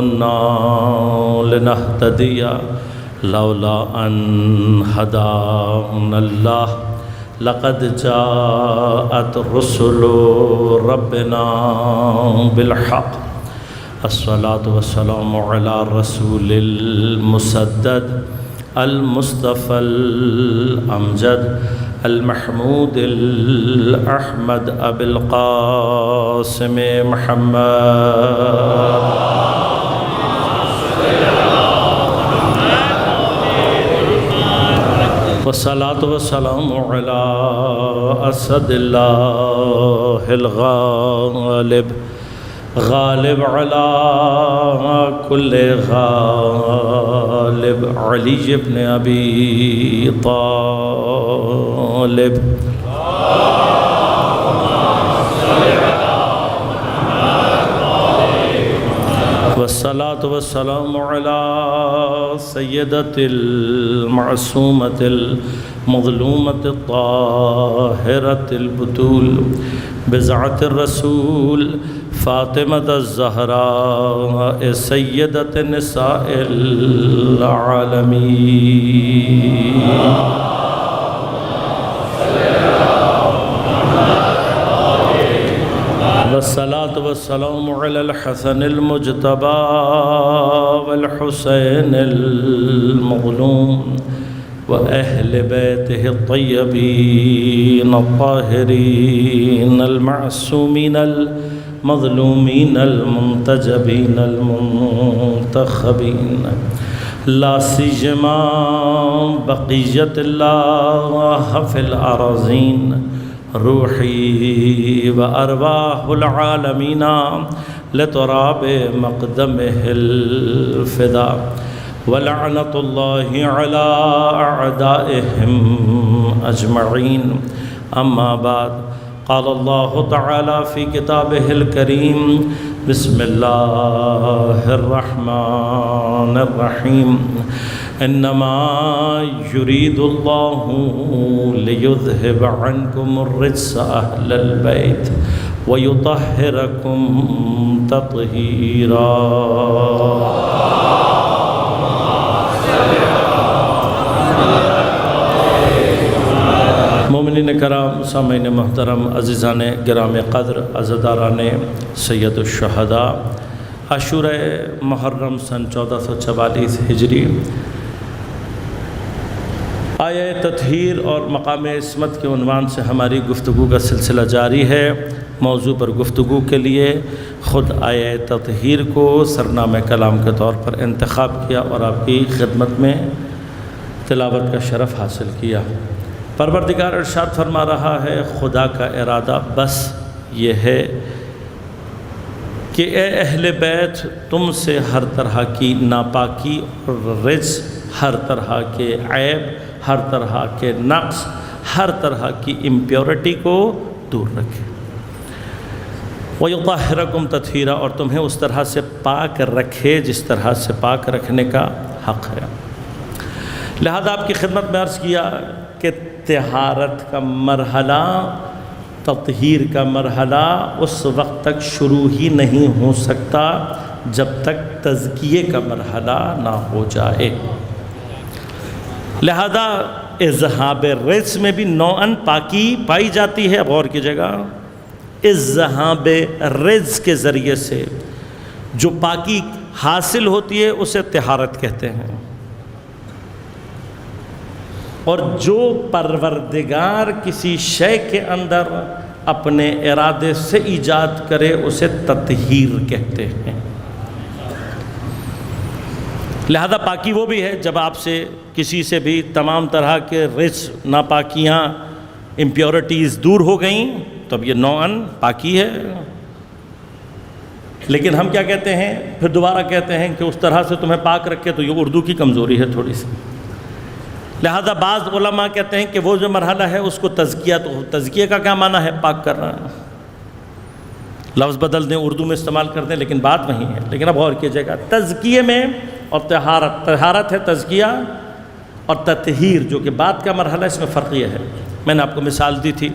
كنا لنهتدي لولا أن هدانا الله لقد جاءت رسل ربنا بالحق الصلاة والسلام على الرسول المسدد المصطفى الأمجد المحمود الأحمد أبي القاسم محمد والصلاة والسلام على أسد الله الغالب غالب على كل غالب علي بن أبي طالب والصلاة والسلام على سيدة المعصومة المظلومة الطاهرة البتول بزعة الرسول فاطمة الزهراء سيدة نساء العالمين والصلاة والسلام على الحسن المجتبى والحسين المظلوم وأهل بيته الطيبين الطاهرين المعصومين المظلومين المنتجبين المنتخبين لا سيما بقية الله في الأراضين روحي وأرواح العالمين لتراب مقدمه الفداء ولعنة الله على أعدائهم أجمعين أما بعد قال الله تعالى في كتابه الكريم بسم الله الرحمن الرحيم إنما يريد الله ليذهب عنكم الرجس أهل البيت ويطهركم تطهيرا مومنین کرام سامعین محترم عزیزان گرام قدر عزاداران سید الشہداء عاشورہ محرم سن 1444 ہجری آیہ تطہیر اور مقام عصمت کے عنوان سے ہماری گفتگو کا سلسلہ جاری ہے۔ موضوع پر گفتگو کے لیے خود آیہ تطہیر کو سرنامہ کلام کے طور پر انتخاب کیا اور آپ کی خدمت میں تلاوت کا شرف حاصل کیا۔ پروردگار ارشاد فرما رہا ہے خدا کا ارادہ بس یہ ہے کہ اے اہل بیت تم سے ہر طرح کی ناپاکی اور رجس، ہر طرح کے عیب، ہر طرح کے نقص، ہر طرح کی امپیورٹی کو دور رکھے۔ وَيُطَهِّرَكُمْ تَطْهِيرًا، اور تمہیں اس طرح سے پاک رکھے جس طرح سے پاک رکھنے کا حق ہے۔ لہذا آپ کی خدمت میں عرض کیا کہ طہارت کا مرحلہ، تطہیر کا مرحلہ اس وقت تک شروع ہی نہیں ہو سکتا جب تک تزکیے کا مرحلہ نہ ہو جائے۔ لہذا اذہاب رجس میں بھی نوعاً پاکی پائی جاتی ہے۔ اب غور کیجیے گا، اذہاب رجس کے ذریعے سے جو پاکی حاصل ہوتی ہے اسے طہارت کہتے ہیں، اور جو پروردگار کسی شے کے اندر اپنے ارادے سے ایجاد کرے اسے تطہیر کہتے ہیں۔ لہذا پاکی وہ بھی ہے جب آپ سے کسی سے بھی تمام طرح کے رجس، ناپاکیاں، امپیورٹیز دور ہو گئیں تو اب یہ نوعاً پاکی ہے۔ لیکن ہم کیا کہتے ہیں، پھر دوبارہ کہتے ہیں کہ اس طرح سے تمہیں پاک رکھے، تو یہ اردو کی کمزوری ہے تھوڑی سی۔ لہذا بعض علماء کہتے ہیں کہ وہ جو مرحلہ ہے اس کو تزکیہ، تو تزکیہ کا کیا معنی ہے؟ پاک کرنا۔ لفظ بدل دیں، اردو میں استعمال کر دیں، لیکن بات وہی ہے۔ لیکن اب غور کیجیے گا، تزکیے میں اور طہارت ہے تزکیہ، اور تطہیر جو کہ بعد کا مرحلہ، اس میں فرق یہ ہے۔ میں نے آپ کو مثال دی تھی،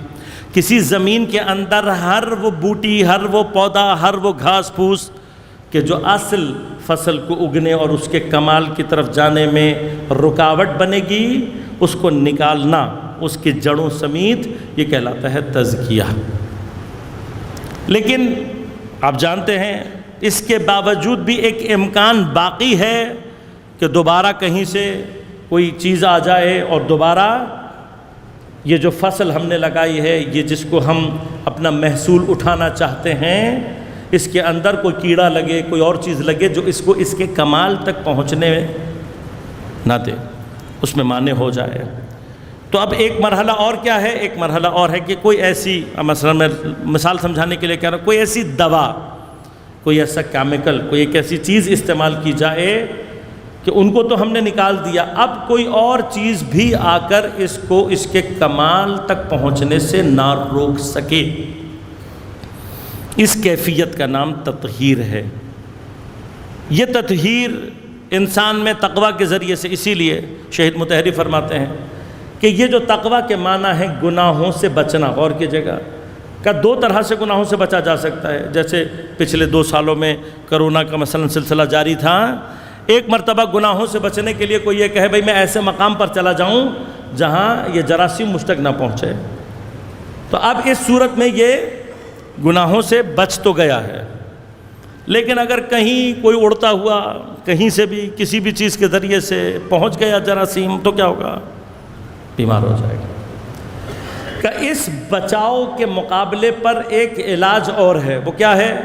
کسی زمین کے اندر ہر وہ بوٹی، ہر وہ پودا، ہر وہ گھاس پھوس کہ جو اصل فصل کو اگنے اور اس کے کمال کی طرف جانے میں رکاوٹ بنے گی اس کو نکالنا اس کی جڑوں سمیت، یہ کہلاتا ہے تزکیہ۔ لیکن آپ جانتے ہیں اس کے باوجود بھی ایک امکان باقی ہے کہ دوبارہ کہیں سے کوئی چیز آ جائے اور دوبارہ یہ جو فصل ہم نے لگائی ہے، یہ جس کو ہم اپنا محصول اٹھانا چاہتے ہیں، اس کے اندر کوئی کیڑا لگے، کوئی اور چیز لگے جو اس کو اس کے کمال تک پہنچنے نہ دے، اس میں مانع ہو جائے۔ تو اب ایک مرحلہ اور کیا ہے؟ ایک مرحلہ اور ہے کہ کوئی ایسی، مثلا میں مثال سمجھانے کے لیے کہہ رہا ہوں، کوئی ایسی دوا، کوئی ایسا کیمیکل، کوئی ایک ایسی چیز استعمال کی جائے کہ ان کو تو ہم نے نکال دیا، اب کوئی اور چیز بھی آ کر اس کو اس کے کمال تک پہنچنے سے نہ روک سکے۔ اس کیفیت کا نام تطہیر ہے۔ یہ تطہیر انسان میں تقویٰ کے ذریعے سے، اسی لیے شہید مطہری فرماتے ہیں کہ یہ جو تقویٰ کے معنی ہے گناہوں سے بچنا، غور کیجیے گا کہ دو طرح سے گناہوں سے بچا جا سکتا ہے۔ جیسے پچھلے 2 سالوں میں کرونا کا مثلا سلسلہ جاری تھا، ایک مرتبہ گناہوں سے بچنے کے لیے کوئی یہ کہے بھئی میں ایسے مقام پر چلا جاؤں جہاں یہ جراثیم مجھ تک نہ پہنچے، تو اب اس صورت میں یہ گناہوں سے بچ تو گیا ہے، لیکن اگر کہیں کوئی اڑتا ہوا کہیں سے بھی کسی بھی چیز کے ذریعے سے پہنچ گیا جراثیم تو کیا ہوگا؟ بیمار ہو جائے گا۔ کہ اس بچاؤ کے مقابلے پر ایک علاج اور ہے، وہ کیا ہے؟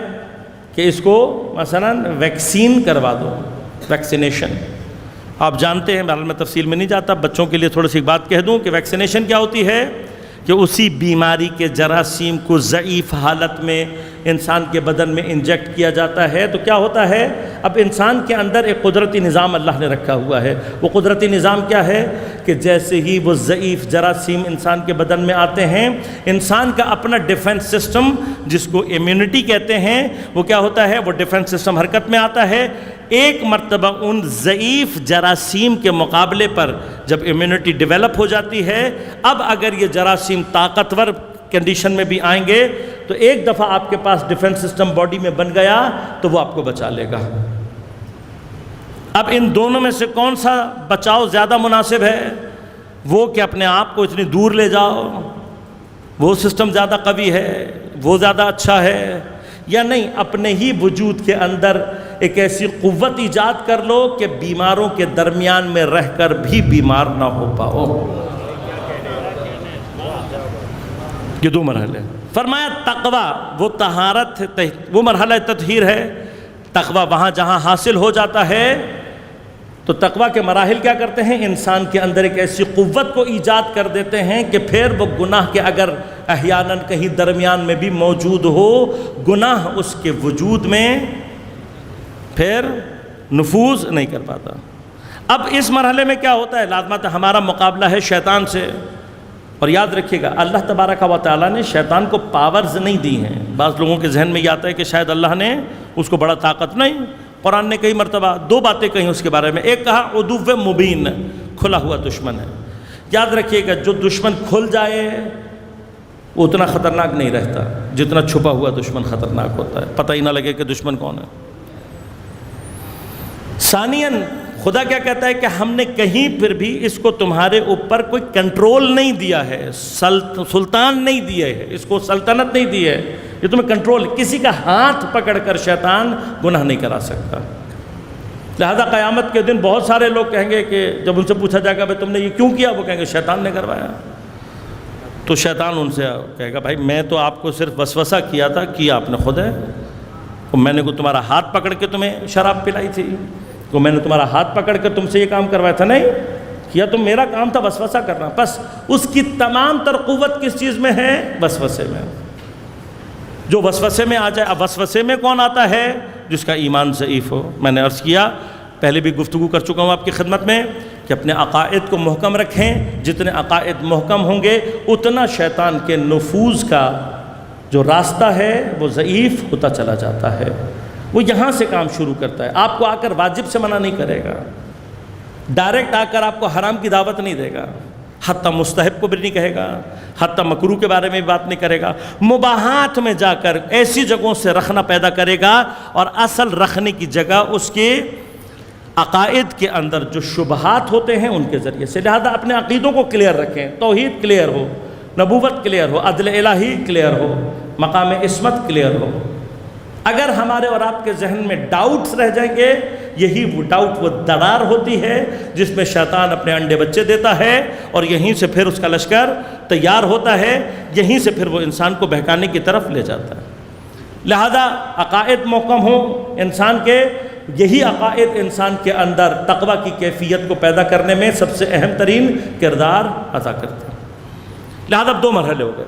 کہ اس کو مثلا ویکسین کروا دو، ویکسینیشن۔ آپ جانتے ہیں، بہرحال میں تفصیل میں نہیں جاتا، بچوں کے لیے تھوڑی سی بات کہہ دوں کہ ویکسینیشن کیا ہوتی ہے؟ کہ اسی بیماری کے جراثیم کو ضعیف حالت میں انسان کے بدن میں انجیکٹ کیا جاتا ہے، تو کیا ہوتا ہے؟ اب انسان کے اندر ایک قدرتی نظام اللہ نے رکھا ہوا ہے۔ وہ قدرتی نظام کیا ہے؟ کہ جیسے ہی وہ ضعیف جراثیم انسان کے بدن میں آتے ہیں، انسان کا اپنا ڈیفنس سسٹم جس کو امیونٹی کہتے ہیں، وہ کیا ہوتا ہے؟ وہ ڈیفنس سسٹم حرکت میں آتا ہے۔ ایک مرتبہ ان ضعیف جراثیم کے مقابلے پر جب امیونٹی ڈیولپ ہو جاتی ہے، اب اگر یہ جراثیم طاقتور کنڈیشن میں بھی آئیں گے تو ایک دفعہ آپ کے پاس ڈیفنس سسٹم باڈی میں بن گیا تو وہ آپ کو بچا لے گا۔ اب ان دونوں میں سے کون سا بچاؤ زیادہ مناسب ہے؟ وہ کہ اپنے آپ کو اتنی دور لے جاؤ، وہ سسٹم زیادہ قوی ہے، وہ زیادہ اچھا ہے، یا نہیں اپنے ہی وجود کے اندر ایک ایسی قوت ایجاد کر لو کہ بیماروں کے درمیان میں رہ کر بھی بیمار نہ ہو پاؤ۔ یہ 2 مرحلے۔ فرمایا تقویٰ وہ طہارت، وہ مرحلہ تطہیر ہے۔ تقویٰ وہاں جہاں حاصل ہو جاتا ہے تو تقویٰ کے مراحل کیا کرتے ہیں؟ انسان کے اندر ایک ایسی قوت کو ایجاد کر دیتے ہیں کہ پھر وہ گناہ کے اگر احیاناً کہیں درمیان میں بھی موجود ہو، گناہ اس کے وجود میں پھر نفوذ نہیں کر پاتا۔ اب اس مرحلے میں کیا ہوتا ہے؟ لازماً ہمارا مقابلہ ہے شیطان سے، اور یاد رکھیے گا اللہ تبارک و تعالیٰ نے شیطان کو پاورز نہیں دی ہیں۔ بعض لوگوں کے ذہن میں یہ آتا ہے کہ شاید اللہ نے اس کو بڑا طاقت، نہیں، قرآن نے کئی مرتبہ 2 باتیں کہیں اس کے بارے میں۔ ایک کہا عدو مبین، کھلا ہوا دشمن ہے۔ یاد رکھیے گا جو دشمن کھل جائے وہ اتنا خطرناک نہیں رہتا جتنا چھپا ہوا دشمن خطرناک ہوتا ہے، پتہ ہی نہ لگے کہ دشمن کون ہے۔ ثانیاً خدا کیا کہتا ہے کہ ہم نے کہیں پھر بھی اس کو تمہارے اوپر کوئی کنٹرول نہیں دیا ہے، سلطان نہیں دیا ہے، اس کو سلطنت نہیں دی ہے، یہ تمہیں کنٹرول، کسی کا ہاتھ پکڑ کر شیطان گناہ نہیں کرا سکتا۔ لہذا قیامت کے دن بہت سارے لوگ کہیں گے کہ جب ان سے پوچھا جائے گا بھائی تم نے یہ کیوں کیا، وہ کہیں گے شیطان نے کروایا۔ تو شیطان ان سے کہے گا بھائی میں تو آپ کو صرف وسوسہ کیا تھا، کیا آپ نے خود ہے، میں نے کو تمہارا ہاتھ پکڑ کے تمہیں شراب پلائی تھی، تو میں نے تمہارا ہاتھ پکڑ کر تم سے یہ کام کروایا تھا، نہیں کیا، تم میرا کام تھا وسوسہ کرنا۔ بس اس کی تمام تر قوت کس چیز میں ہے؟ وسوسے میں۔ جو وسوسے میں آ جائے، اب وسوسے میں کون آتا ہے؟ جس کا ایمان ضعیف ہو۔ میں نے عرض کیا، پہلے بھی گفتگو کر چکا ہوں آپ کی خدمت میں کہ اپنے عقائد کو محکم رکھیں، جتنے عقائد محکم ہوں گے اتنا شیطان کے نفوذ کا جو راستہ ہے وہ ضعیف ہوتا چلا جاتا ہے۔ وہ یہاں سے کام شروع کرتا ہے، آپ کو آ کر واجب سے منع نہیں کرے گا، ڈائریکٹ آ کر آپ کو حرام کی دعوت نہیں دے گا، حتی مستحب کو بھی نہیں کہے گا، حتی مکروہ کے بارے میں بھی بات نہیں کرے گا، مباحات میں جا کر ایسی جگہوں سے رکھنا پیدا کرے گا، اور اصل رکھنے کی جگہ اس کے عقائد کے اندر جو شبہات ہوتے ہیں ان کے ذریعے سے۔ لہذا اپنے عقیدوں کو کلیئر رکھیں، توحید کلیئر ہو، نبوت کلیئر ہو، عدل الہی کلیئر ہو، مقام عصمت کلیئر ہو۔ اگر ہمارے اور آپ کے ذہن میں ڈاؤٹس رہ جائیں گے، یہی وہ ڈاؤٹ وہ دراڑ ہوتی ہے جس میں شیطان اپنے انڈے بچے دیتا ہے، اور یہیں سے پھر اس کا لشکر تیار ہوتا ہے، یہیں سے پھر وہ انسان کو بہکانے کی طرف لے جاتا ہے۔ لہذا عقائد محکم ہوں انسان کے، یہی عقائد انسان کے اندر تقویٰ کی کیفیت کو پیدا کرنے میں سب سے اہم ترین کردار ادا کرتے ہیں۔ لہذا اب 2 مرحلے ہو گئے،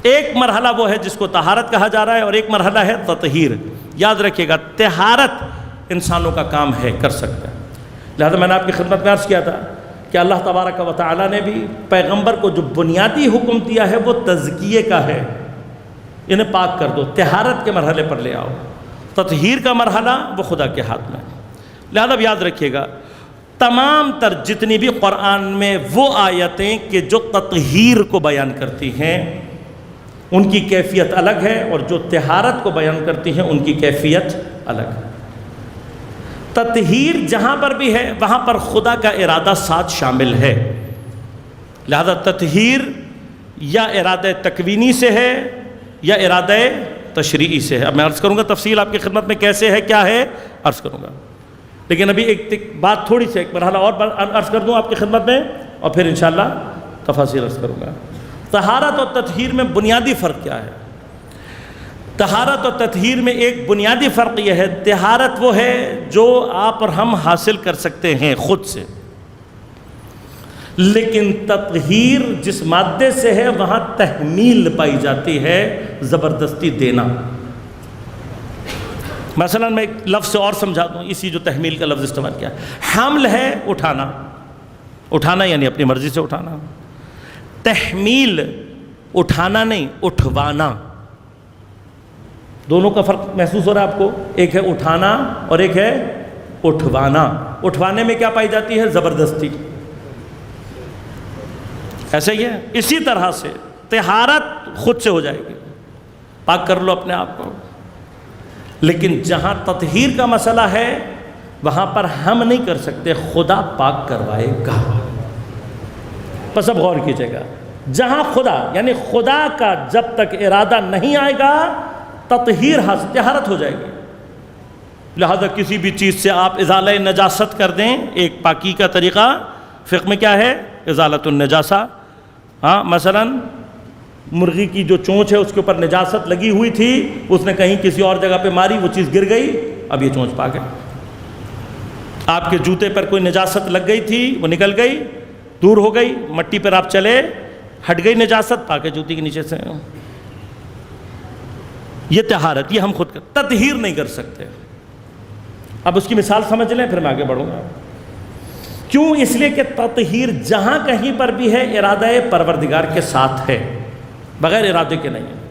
ایک مرحلہ وہ ہے جس کو طہارت کہا جا رہا ہے، اور ایک مرحلہ ہے تطہیر۔ یاد رکھیے گا، طہارت انسانوں کا کام ہے، کر سکتا ہے۔ لہذا میں نے آپ کی خدمت میں عرض کیا تھا کہ اللہ تبارک و تعالیٰ نے بھی پیغمبر کو جو بنیادی حکم دیا ہے وہ تزکیے کا ہے، انہیں پاک کر دو، طہارت کے مرحلے پر لے آؤ۔ تطہیر کا مرحلہ وہ خدا کے ہاتھ میں ہے۔ لہذا اب یاد رکھیے گا، تمام تر جتنی بھی قرآن میں وہ آیتیں کہ جو تطہیر کو بیان کرتی ہیں ان کی کیفیت الگ ہے، اور جو طہارت کو بیان کرتی ہیں ان کی کیفیت الگ ہے۔ تطہیر جہاں پر بھی ہے وہاں پر خدا کا ارادہ ساتھ شامل ہے، لہذا تطہیر یا ارادہ تکوینی سے ہے یا ارادہ تشریعی سے ہے۔ اب میں عرض کروں گا تفصیل آپ کی خدمت میں کیسے ہے، کیا ہے، عرض کروں گا، لیکن ابھی ایک بات تھوڑی سی ایک مرحلہ اور عرض کر دوں آپ کی خدمت میں، اور پھر انشاءاللہ تفاصیل عرض کروں گا۔ طہارت اور تطہیر میں بنیادی فرق کیا ہے؟ طہارت اور تطہیر میں ایک بنیادی فرق یہ ہے، طہارت وہ ہے جو آپ اور ہم حاصل کر سکتے ہیں خود سے، لیکن تطہیر جس مادے سے ہے وہاں تحمیل پائی جاتی ہے، زبردستی دینا۔ مثلا میں ایک لفظ سے اور سمجھا دوں، اسی جو تحمیل کا لفظ استعمال کیا، حمل ہے اٹھانا، اٹھانا یعنی اپنی مرضی سے اٹھانا، تحمیل اٹھانا نہیں، اٹھوانا۔ دونوں کا فرق محسوس ہو رہا ہے آپ کو؟ ایک ہے اٹھانا اور ایک ہے اٹھوانا۔ اٹھوانے میں کیا پائی جاتی ہے؟ زبردستی۔ ایسے ہی ہے، اسی طرح سے طہارت خود سے ہو جائے گی، پاک کر لو اپنے آپ کو، لیکن جہاں تطہیر کا مسئلہ ہے وہاں پر ہم نہیں کر سکتے، خدا پاک کروائے گا۔ بس اب غور کیجیے گا، جہاں خدا یعنی خدا کا جب تک ارادہ نہیں آئے گا تطہیر طہارت ہو جائے گی۔ لہذا کسی بھی چیز سے آپ ازالہ نجاست کر دیں، ایک پاکی کا طریقہ فقہ میں کیا ہے؟ ازالۃ النجاسہ۔ ہاں مثلا مرغی کی جو چونچ ہے اس کے اوپر نجاست لگی ہوئی تھی، اس نے کہیں کسی اور جگہ پہ ماری، وہ چیز گر گئی، اب یہ چونچ پاک ہے۔ آپ کے جوتے پر کوئی نجاست لگ گئی تھی، وہ نکل گئی، دور ہو گئی، مٹی پر آپ چلے، ہٹ گئی نجاست، پاک ہے جوتی کے نیچے سے۔ یہ طہارت، یہ ہم خود تطہیر نہیں کر سکتے۔ اب اس کی مثال سمجھ لیں، پھر میں آگے بڑھوں گا۔ کیوں؟ اس لیے کہ تطہیر جہاں کہیں پر بھی ہے ارادہ پروردگار کے ساتھ ہے، بغیر ارادے کے نہیں ہے۔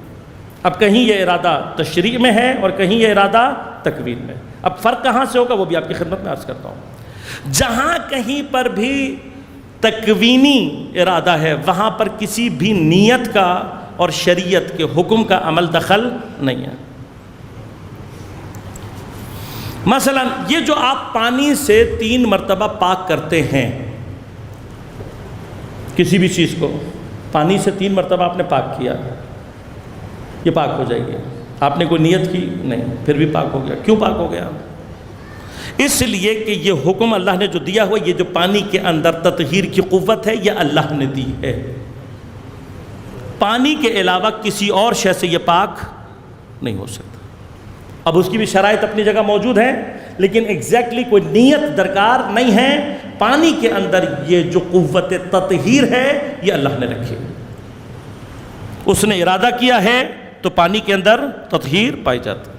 اب کہیں یہ ارادہ تشریع میں ہے اور کہیں یہ ارادہ تکوین میں۔ اب فرق کہاں سے ہوگا وہ بھی آپ کی خدمت میں عرض کرتا ہوں۔ جہاں کہیں پر بھی تکوینی ارادہ ہے وہاں پر کسی بھی نیت کا اور شریعت کے حکم کا عمل دخل نہیں ہے۔ مثلا یہ جو آپ پانی سے 3 مرتبہ پاک کرتے ہیں، کسی بھی چیز کو پانی سے 3 مرتبہ آپ نے پاک کیا، یہ پاک ہو جائے گی۔ آپ نے کوئی نیت کی نہیں، پھر بھی پاک ہو گیا۔ کیوں پاک ہو گیا؟ اس لیے کہ یہ حکم اللہ نے جو دیا ہوا، یہ جو پانی کے اندر تطہیر کی قوت ہے یہ اللہ نے دی ہے۔ پانی کے علاوہ کسی اور شے سے یہ پاک نہیں ہو سکتا۔ اب اس کی بھی شرائط اپنی جگہ موجود ہیں، لیکن ایگزیکٹلی کوئی نیت درکار نہیں ہے۔ پانی کے اندر یہ جو قوت تطہیر ہے یہ اللہ نے رکھی، اس نے ارادہ کیا ہے تو پانی کے اندر تطہیر پائی جاتی ہے۔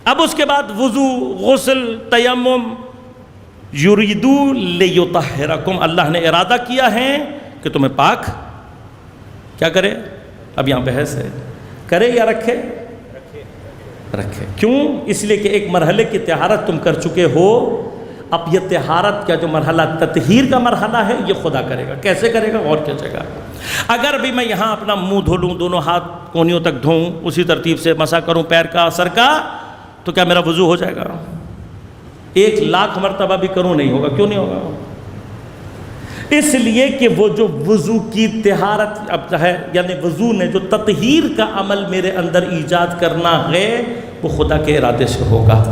اب اس کے بعد وضو، غسل، تیمم، یریدو لیطہرکم، اللہ نے ارادہ کیا ہے کہ تمہیں پاک کیا کرے؟ اب یہاں بحث ہے، کرے یا رکھے؟ رکھے۔ کیوں؟ اس لیے کہ ایک مرحلے کی طہارت تم کر چکے ہو، اب یہ طہارت کا جو مرحلہ تطہیر کا مرحلہ ہے یہ خدا کرے گا. کیسے کرے گا اور کیا جگہ. اگر بھی میں یہاں اپنا منہ دھو لوں, دونوں ہاتھ کونیوں تک دھوؤں, اسی ترتیب سے مسح کروں پیر کا سر کا, تو کیا میرا وضو ہو جائے گا؟ 1,00,000 مرتبہ بھی کروں نہیں ہوگا. کیوں نہیں ہوگا؟ اس لیے کہ وہ جو وضو کی طہارت اب ہے, یعنی وضو نے جو تطہیر کا عمل میرے اندر ایجاد کرنا ہے وہ خدا کے ارادے سے ہوگا.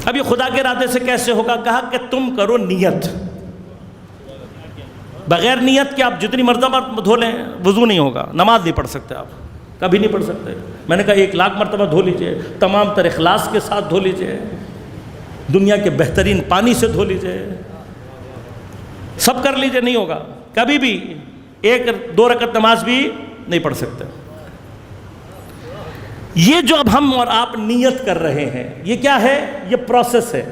اب یہ خدا کے ارادے سے کیسے ہوگا؟ کہا کہ تم کرو نیت. بغیر نیت کے آپ جتنی مرتبہ دھو لیں وضو نہیں ہوگا. نماز نہیں پڑھ سکتے, آپ کبھی نہیں پڑھ سکتے. میں نے کہا 1,00,000 مرتبہ دھو لیجئے, تمام تر اخلاص کے ساتھ دھو لیجئے, دنیا کے بہترین پانی سے دھو لیجئے, سب کر لیجئے, نہیں ہوگا. کبھی بھی 1-2 رکعت نماز بھی نہیں پڑھ سکتے. یہ جو اب ہم اور آپ نیت کر رہے ہیں یہ کیا ہے؟ یہ پروسیس ہے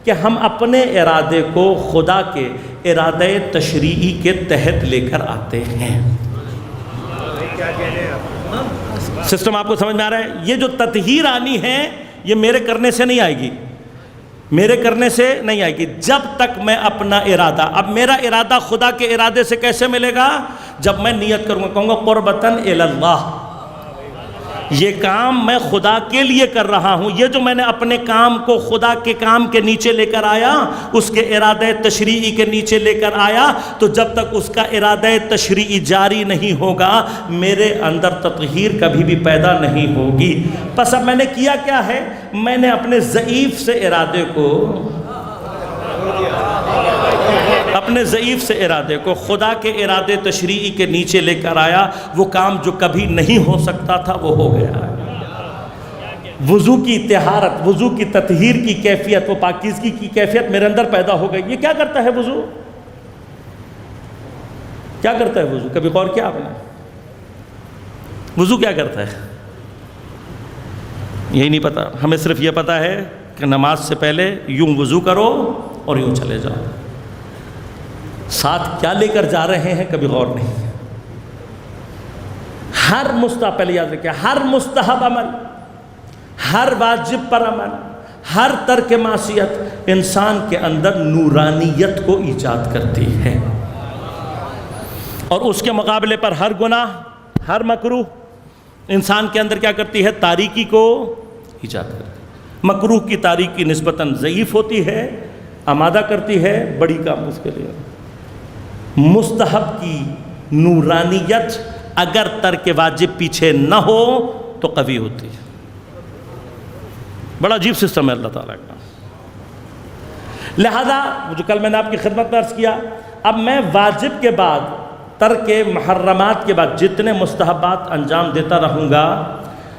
کہ ہم اپنے ارادے کو خدا کے ارادہ تشریعی کے تحت لے کر آتے ہیں. سسٹم آپ کو سمجھ میں آ رہا ہے؟ یہ جو تطہیر آنی ہے یہ میرے کرنے سے نہیں آئے گی, میرے کرنے سے نہیں آئے گی جب تک میں اپنا ارادہ. اب میرا ارادہ خدا کے ارادے سے کیسے ملے گا؟ جب میں نیت کروں گا, کہوں گا قربتاً الی اللہ, یہ کام میں خدا کے لیے کر رہا ہوں. یہ جو میں نے اپنے کام کو خدا کے کام کے نیچے لے کر آیا, اس کے ارادہ تشریعی کے نیچے لے کر آیا, تو جب تک اس کا ارادہ تشریعی جاری نہیں ہوگا میرے اندر تطہیر کبھی بھی پیدا نہیں ہوگی. پس اب میں نے کیا کیا ہے؟ میں نے اپنے ضعیف سے ارادے کو خدا کے ارادے تشریعی کے نیچے لے کر آیا. وہ کام جو کبھی نہیں ہو سکتا تھا وہ ہو گیا. وضو کی طہارت, وضو کی تطہیر کی کیفیت, وہ پاکیزگی کی کیفیت میرے اندر پیدا ہو گئی. یہ کیا کرتا ہے وضو؟ کیا کرتا ہے وضو؟ کبھی غور کیا آپ نے؟ وضو کیا کرتا ہے؟ یہی نہیں پتا. ہمیں صرف یہ پتا ہے کہ نماز سے پہلے یوں وضو کرو اور یوں چلے جاؤ. ساتھ کیا لے کر جا رہے ہیں کبھی غور نہیں. ہر مستحب, پہلے یاد رکھیں, ہر مستحب عمل, ہر واجب پر عمل, ہر ترک معصیت انسان کے اندر نورانیت کو ایجاد کرتی ہے, اور اس کے مقابلے پر ہر گناہ, ہر مکروہ انسان کے اندر کیا کرتی ہے؟ تاریکی کو ایجاد کرتی ہے. مکروہ کی تاریکی نسبتاً ضعیف ہوتی ہے, آمادہ کرتی ہے بڑی کام اس کے لیے. مستحب کی نورانیت اگر ترک واجب پیچھے نہ ہو تو قوی ہوتی ہے. بڑا عجیب سسٹم ہے اللہ تعالیٰ کا. لہذا جو کل میں نے آپ کی خدمت میں عرض کیا, اب میں واجب کے بعد, ترک محرمات کے بعد جتنے مستحبات انجام دیتا رہوں گا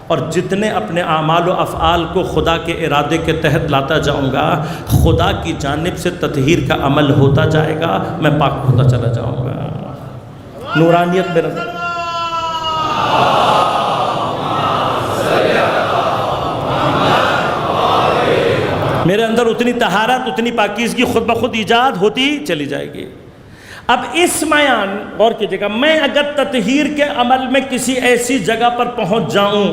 اور جتنے اپنے اعمال و افعال کو خدا کے ارادے کے تحت لاتا جاؤں گا, خدا کی جانب سے تطہیر کا عمل ہوتا جائے گا, میں پاک ہوتا چلا جاؤں گا. نورانیت میرے اندر, میرے اندر اتنی طہارت, اتنی پاکیزگی خود بخود ایجاد ہوتی چلی جائے گی. اب اس بیان غور کیجیے گا, میں اگر تطہیر کے عمل میں کسی ایسی جگہ پر پہنچ جاؤں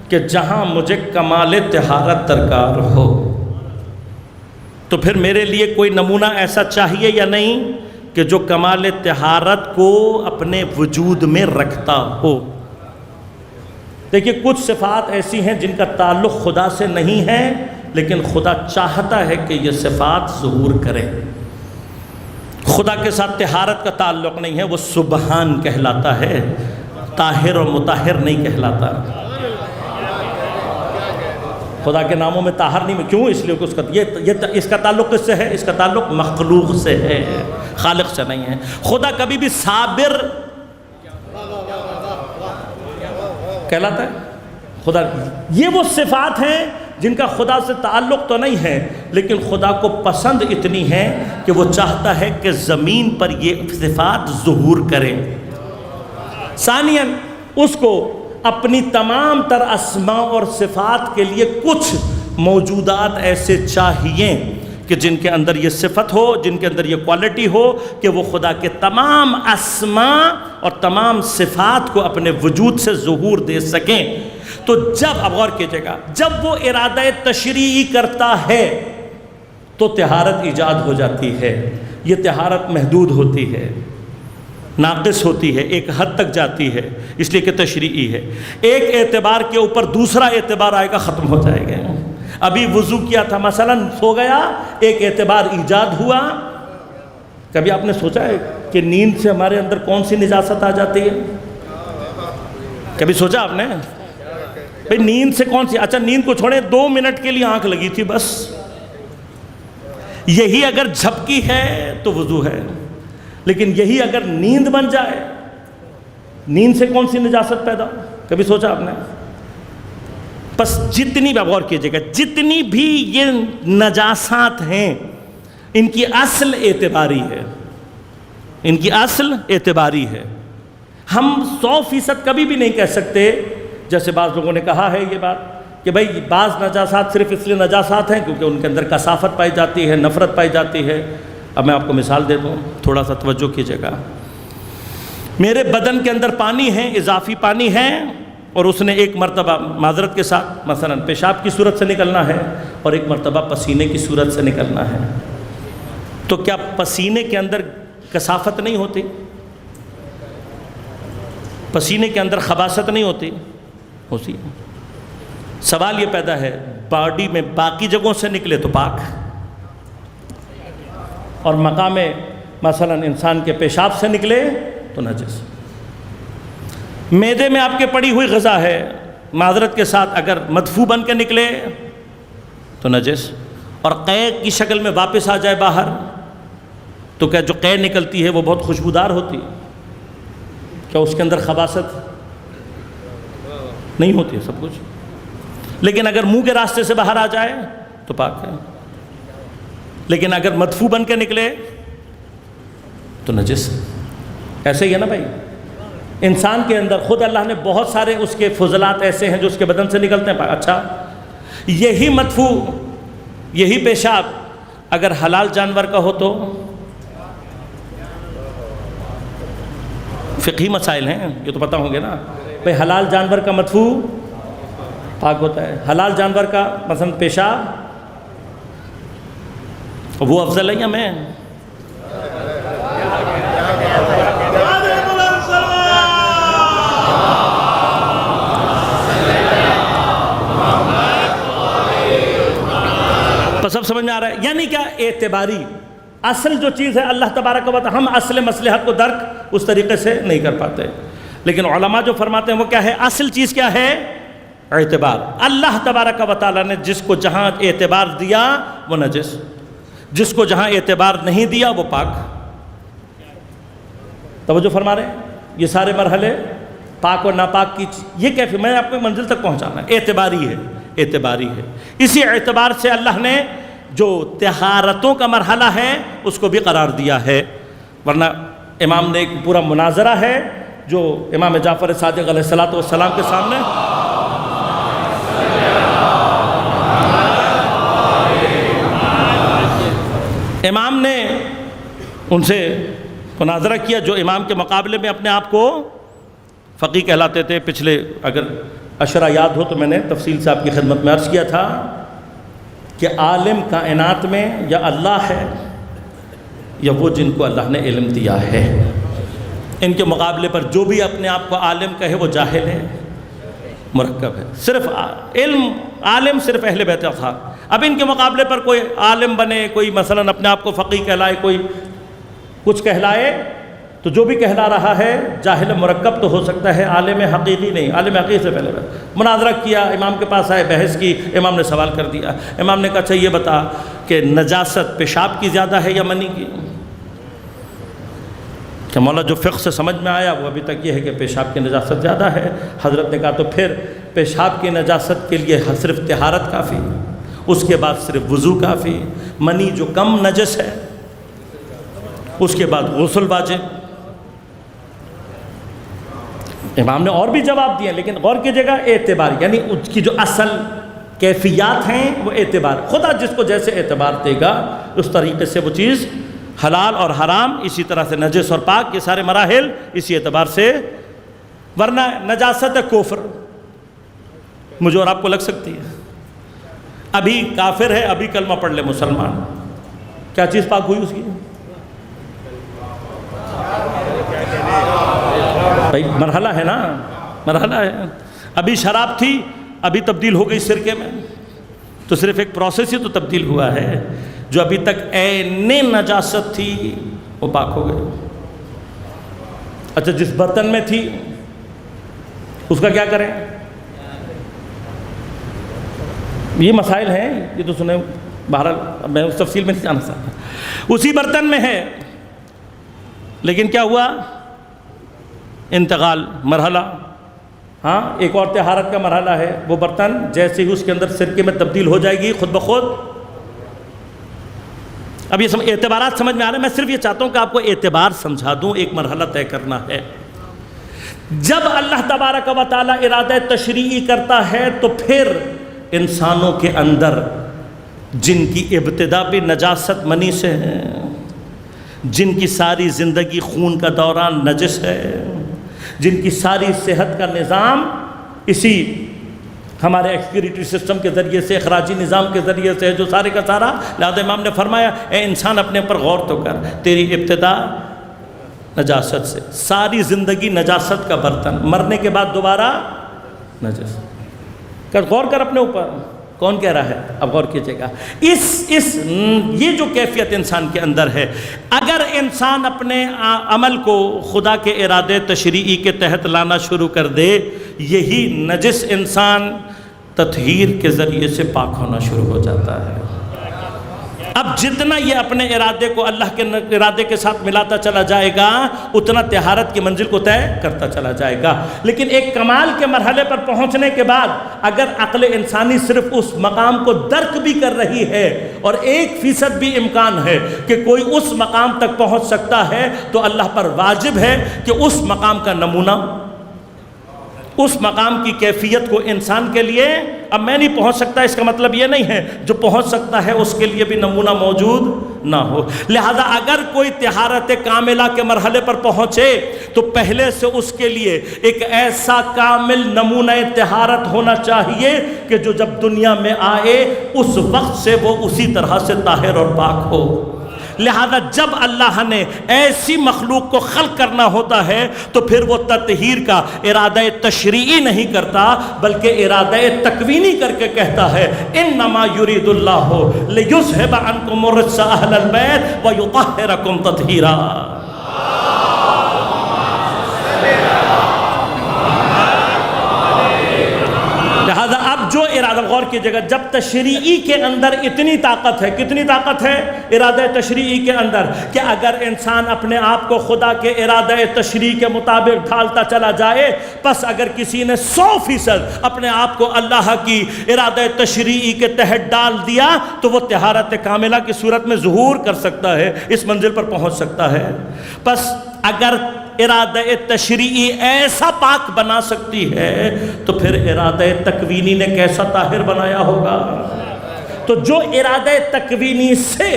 کہ جہاں مجھے کمال طہارت درکار ہو, تو پھر میرے لیے کوئی نمونہ ایسا چاہیے یا نہیں کہ جو کمال طہارت کو اپنے وجود میں رکھتا ہو. دیکھیے کچھ صفات ایسی ہیں جن کا تعلق خدا سے نہیں ہے, لیکن خدا چاہتا ہے کہ یہ صفات ظہور کریں. خدا کے ساتھ طہارت کا تعلق نہیں ہے, وہ سبحان کہلاتا ہے, طاہر اور مطہر نہیں کہلاتا. خدا کے ناموں میں طاہر نہیں, کیوں؟ اس لیے کہ اس کا تعلق کس سے ہے؟ اس کا تعلق مخلوق سے ہے, خالق سے نہیں ہے. خدا کبھی بھی صابر کہلاتا ہے. خدا, یہ وہ صفات ہیں جن کا خدا سے تعلق تو نہیں ہے, لیکن خدا کو پسند اتنی ہے کہ وہ چاہتا ہے کہ زمین پر یہ صفات ظہور کریں. ثانیاً اس کو اپنی تمام تر اسماء اور صفات کے لیے کچھ موجودات ایسے چاہیے کہ جن کے اندر یہ صفت ہو, جن کے اندر یہ کوالٹی ہو کہ وہ خدا کے تمام اسماء اور تمام صفات کو اپنے وجود سے ظہور دے سکیں. تو جب, اب غور کیجئے گا, جب وہ ارادہ تشریعی کرتا ہے تو طہارت ایجاد ہو جاتی ہے۔ یہ طہارت محدود ہوتی ہے، ناقص ہوتی ہے، ایک حد تک جاتی ہے، اس لیے کہ تشریعی ہے۔ ایک اعتبار کے اوپر دوسرا اعتبار آئے گا، ختم ہو جائے گا۔ ابھی وضو کیا تھا، مثلا سو گیا، ایک اعتبار ایجاد ہوا۔ کبھی آپ نے سوچا ہے کہ نیند سے ہمارے اندر کون سی نجاست آ جاتی ہے؟ کبھی سوچا آپ نے؟ بھئی نیند سے کون سی؟ اچھا نیند کو چھوڑیں، 2 منٹ کے لیے آنکھ لگی تھی بس، یہی اگر جھپکی ہے تو وضو ہے، لیکن یہی اگر نیند بن جائے، نیند سے کون سی نجاست پیدا؟ کبھی سوچا آپ نے؟ بس جتنی بھی غور کیجئے گا، جتنی بھی یہ نجاسات ہیں، ان کی اصل اعتباری ہے، ان کی اصل اعتباری ہے۔ ہم 100% کبھی بھی نہیں کہہ سکتے، جیسے بعض لوگوں نے کہا ہے یہ بات کہ بھئی بعض نجاسات صرف اس لیے نجاسات ہیں کیونکہ ان کے اندر کثافت پائی جاتی ہے، نفرت پائی جاتی ہے۔ اب میں آپ کو مثال دے دوں، تھوڑا سا توجہ کیجئے گا۔ میرے بدن کے اندر پانی ہے، اضافی پانی ہے، اور اس نے ایک مرتبہ معذرت کے ساتھ مثلا پیشاب کی صورت سے نکلنا ہے اور ایک مرتبہ پسینے کی صورت سے نکلنا ہے، تو کیا پسینے کے اندر کثافت نہیں ہوتی؟ پسینے کے اندر خباثت نہیں ہوتی؟ ہوتی ہے۔ سوال یہ پیدا ہے، باڈی میں باقی جگہوں سے نکلے تو پاک، اور مقام مثلا انسان کے پیشاب سے نکلے تو نجس۔ معدے میں آپ کے پڑی ہوئی غذا ہے، معذرت کے ساتھ اگر مدفوع بن کے نکلے تو نجس، اور قے کی شکل میں واپس آ جائے باہر تو کیا جو قے نکلتی ہے وہ بہت خوشبودار ہوتی ہے؟ کیا اس کے اندر خباثت نہیں ہوتی ہے؟ سب کچھ۔ لیکن اگر منہ کے راستے سے باہر آ جائے تو پاک ہے، لیکن اگر مدفوع بن کے نکلے تو نجس۔ ایسے ہی ہے نا بھائی، انسان کے اندر خود اللہ نے بہت سارے اس کے فضلات ایسے ہیں جو اس کے بدن سے نکلتے ہیں۔ اچھا، یہی مدفوع، یہی پیشاب اگر حلال جانور کا ہو تو؟ فقہی مسائل ہیں یہ تو پتہ ہوں گے نا بھئی، حلال جانور کا مدفوع پاک ہوتا ہے، حلال جانور کا مثلا پیشاب وہ افضل ہے یا میں؟ سب سمجھ میں آ رہا ہے؟ یعنی کیا؟ اعتباری اصل جو چیز ہے اللہ تبارک و تعالی، ہم اصل مصلحت کو درک اس طریقے سے نہیں کر پاتے، لیکن علماء جو فرماتے ہیں وہ کیا ہے؟ اصل چیز کیا ہے؟ اعتبار۔ اللہ تبارک و تعالی نے جس کو جہاں اعتبار دیا وہ نجس، جس کو جہاں اعتبار نہیں دیا وہ پاک۔ توجہ فرما رہے ہیں؟ یہ سارے مرحلے پاک اور ناپاک کی یہ کیفی میں نے آپ کو منزل تک پہنچانا ہے، اعتباری ہے، اعتباری ہے۔ اسی اعتبار سے اللہ نے جو طہارتوں کا مرحلہ ہے اس کو بھی قرار دیا ہے، ورنہ امام نے ایک پورا مناظرہ ہے جو امام جعفر صادق علیہ السلام کے سامنے امام نے ان سے مناظرہ کیا، جو امام کے مقابلے میں اپنے آپ کو فقیہ کہلاتے تھے۔ پچھلے اگر اشرا یاد ہو تو میں نے تفصیل سے آپ کی خدمت میں عرض کیا تھا کہ عالم کائنات میں یا اللہ ہے یا وہ جن کو اللہ نے علم دیا ہے۔ ان کے مقابلے پر جو بھی اپنے آپ کو عالم کہے وہ جاہل ہے، مرکب ہے۔ صرف علم عالم صرف اہل بیت تھا، اب ان کے مقابلے پر کوئی عالم بنے، کوئی مثلا اپنے آپ کو فقیہ کہلائے، کوئی کچھ کہلائے، تو جو بھی کہلا رہا ہے جاہل مرکب تو ہو سکتا ہے، عالم حقیقی نہیں۔ عالم حقیقی سے پہلے مناظرہ کیا، امام کے پاس آئے، بحث کی، امام نے سوال کر دیا۔ امام نے کہا اچھا یہ بتا کہ نجاست پیشاب کی زیادہ ہے یا منی کی؟ کہ مولا جو فقہ سے سمجھ میں آیا وہ ابھی تک یہ ہے کہ پیشاب کی نجاست زیادہ ہے۔ حضرت نے کہا تو پھر پیشاب کی نجاست کے لیے صرف طہارت کافی، اس کے بعد صرف وضو کافی، منی جو کم نجس ہے اس کے بعد غسل واجب۔ امام نے اور بھی جواب دیے، لیکن غور کیجیے گا اعتبار، یعنی اس کی جو اصل کیفیات ہیں وہ اعتبار، خدا جس کو جیسے اعتبار دے گا اس طریقے سے وہ چیز حلال اور حرام، اسی طرح سے نجس اور پاک، یہ سارے مراحل اسی اعتبار سے۔ ورنہ نجاست کفر مجھے اور آپ کو لگ سکتی ہے، ابھی کافر ہے، ابھی کلمہ پڑھ لے مسلمان، کیا چیز پاک ہوئی اس کی؟ بھائی مرحلہ ہے نا، مرحلہ ہے. ابھی شراب تھی، ابھی تبدیل ہو گئی سرکے میں، تو صرف ایک پروسیس ہی تو تبدیل ہوا ہے. جو ابھی تک عین نجاست تھی وہ پاک ہو گئی. اچھا، جس برتن میں تھی اس کا کیا کریں؟ یہ مسائل ہیں، یہ تو سنیں. بہرحال میں اس تفصیل میں نہیں جانا چاہتا. اسی برتن میں ہے، لیکن کیا ہوا؟ انتقال، مرحلہ. ہاں، ایک اور طہارت کا مرحلہ ہے. وہ برتن جیسے ہی اس کے اندر سرکے میں تبدیل ہو جائے گی خود بخود. اب یہ اعتبارات سمجھ میں آ رہے ہیں. میں صرف یہ چاہتا ہوں کہ آپ کو اعتبار سمجھا دوں. ایک مرحلہ طے کرنا ہے. جب اللہ تبارک و تعالیٰ ارادہ تشریعی کرتا ہے تو پھر انسانوں کے اندر جن کی ابتدا بھی نجاست منی سے ہے، جن کی ساری زندگی خون کا دوران نجس ہے، جن کی ساری صحت کا نظام اسی ہمارے ایکسکریٹری سسٹم کے ذریعے سے، اخراجی نظام کے ذریعے سے، جو سارے کا سارا، لہذا امام نے فرمایا اے انسان اپنے اوپر غور تو کر، تیری ابتدا نجاست سے، ساری زندگی نجاست کا برتن، مرنے کے بعد دوبارہ نجس. غور کر اپنے اوپر. کون کہہ رہا ہے؟ اب غور کیجئے گا. یہ جو کیفیت انسان کے اندر ہے، اگر انسان اپنے عمل کو خدا کے ارادے تشریعی کے تحت لانا شروع کر دے، یہی نجس انسان تطہیر کے ذریعے سے پاک ہونا شروع ہو جاتا ہے. اب جتنا یہ اپنے ارادے کو اللہ کے ارادے کے ساتھ ملاتا چلا جائے گا، اتنا طہارت کی منزل کو طے کرتا چلا جائے گا. لیکن ایک کمال کے مرحلے پر پہنچنے کے بعد اگر عقل انسانی صرف اس مقام کو درک بھی کر رہی ہے اور 1% بھی امکان ہے کہ کوئی اس مقام تک پہنچ سکتا ہے، تو اللہ پر واجب ہے کہ اس مقام کا نمونہ، اس مقام کی کیفیت کو انسان کے لیے، اب میں نہیں پہنچ سکتا اس کا مطلب یہ نہیں ہے جو پہنچ سکتا ہے اس کے لیے بھی نمونہ موجود نہ ہو. لہذا اگر کوئی طہارت کاملہ کے مرحلے پر پہنچے تو پہلے سے اس کے لیے ایک ایسا کامل نمونہ طہارت ہونا چاہیے کہ جو جب دنیا میں آئے اس وقت سے وہ اسی طرح سے طاہر اور پاک ہو. لہذا جب اللہ نے ایسی مخلوق کو خلق کرنا ہوتا ہے تو پھر وہ تطہیر کا ارادہ تشریعی نہیں کرتا بلکہ ارادہ تکوینی کر کے کہتا ہے انما یرید اللہ لیذھب عنکم الرجس اہل البیت ویطہرکم تطہیرا. لہذا اب جو ارادہ، غور کیجئے گا، جب تشریعی کے اندر اتنی طاقت ہے، کتنی طاقت ہے ارادہ تشریعی کے اندر، کہ اگر انسان اپنے آپ کو خدا کے ارادہ تشریعی کے مطابق ڈھالتا چلا جائے، پس اگر کسی نے 100% اپنے آپ کو اللہ کی ارادہ تشریعی کے تحت ڈال دیا تو وہ طہارت کاملہ کی صورت میں ظہور کر سکتا ہے، اس منزل پر پہنچ سکتا ہے. پس اگر ارادہ تشریعی ایسا پاک بنا سکتی ہے تو پھر ارادہ تکوینی نے کیسا طاہر بنایا ہوگا. تو جو ارادہ تکوینی سے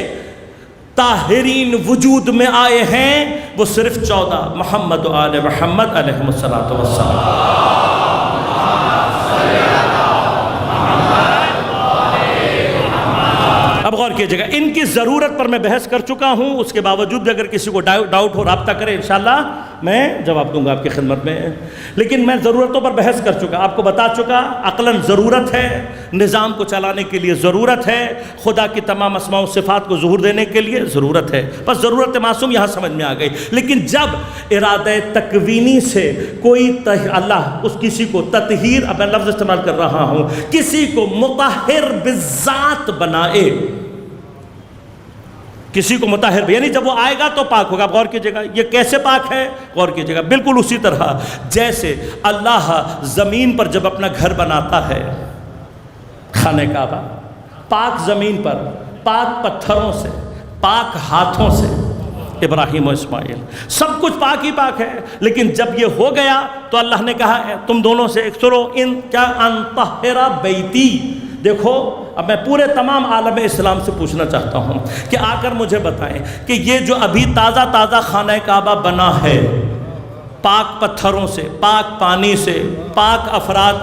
طاہرین وجود میں آئے ہیں وہ صرف 14 محمد و آل محمد علیہ السلام. اب غور کیجئے گا، ان کی ضرورت پر میں بحث کر چکا ہوں، اس کے باوجود بھی اگر کسی کو ڈاؤٹ ہو رابطہ کرے، انشاءاللہ میں جواب دوں گا آپ کی خدمت میں. لیکن میں ضرورتوں پر بحث کر چکا، آپ کو بتا چکا عقلاً ضرورت ہے، نظام کو چلانے کے لیے ضرورت ہے، خدا کی تمام اسماء و صفات کو ظہور دینے کے لیے ضرورت ہے. بس ضرورت معصوم یہاں سمجھ میں آ گئی. لیکن جب ارادہ تکوینی سے کوئی اللہ اس کسی کو تطہیر، اب میں لفظ استعمال کر رہا ہوں، کسی کو مطہر بالذات بنائے، کسی کو مطہر، یعنی جب وہ آئے گا تو پاک ہوگا. غور کیجئے گا یہ کیسے پاک ہے، غور کیجئے گا. بالکل اسی طرح جیسے اللہ زمین پر جب اپنا گھر بناتا ہے، خانہ کعبہ، پاک زمین پر، پاک پتھروں سے، پاک ہاتھوں سے، ابراہیم و اسماعیل، سب کچھ پاک ہی پاک ہے. لیکن جب یہ ہو گیا تو اللہ نے کہا تم دونوں سے ایک سنو، ان کیا انطہر بیتی. دیکھو اب میں پورے تمام عالم اسلام سے پوچھنا چاہتا ہوں کہ آ کر مجھے بتائیں کہ یہ جو ابھی تازہ تازہ خانہ کعبہ بنا ہے، پاک پتھروں سے، پاک پانی سے، پاک افراد،